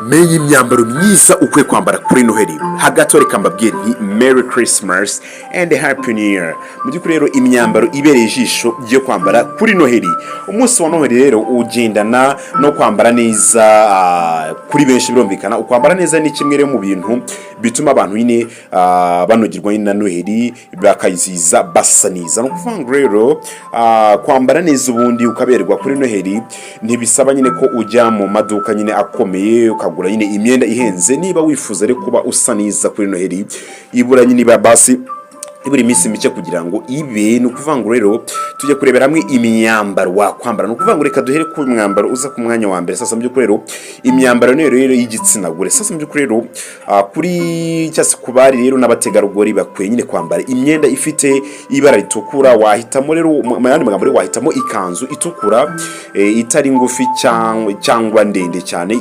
menye imyambaro myiza ukwiye kwambara kuri noheli. Hagati reka mbabwire nti Merry Christmas and Happy New Year. Mu by'ukuri rero imyambaro ibereye ijisho byo kwambara kuri noheli. Umunsi wa noheli rero ugendana no kwambara neza, kuri benshi birumvikana ukwambara neza ni kimwe rero mu bintu bituma abantu nyine banogirwa na noheli bakayiziza basa neza. No kuvuga rero kwambara neza ubundi ukaberwa kuri noheli ntibisaba nyine ko ujya mu maduka nyine akomeye ukagura nyine imyenda ihenze. Niba wifuza rero kuba usa neza kuri noheli ibura nyine basi iburi iminsi mike kugira ngo ibe. No kuvuga rero tujye kurebera hamwe imyambaro wakwambara. No kuvuga reka duhere ku mwambaro uza ku mwanya wa mbere. Sasa mu by'ukuri rero imyambaro rero y'igitsina gore. Sasa mu by'ukuri rero kuri cyase kubari rero n'abategarugori bakwiye nyine kwambara imyenda ifite ibara ritukura. Wahitamo rero mu yandi magambo rero wahitamo ikanzu itukura itari ngufi cyangwa ndende cyane.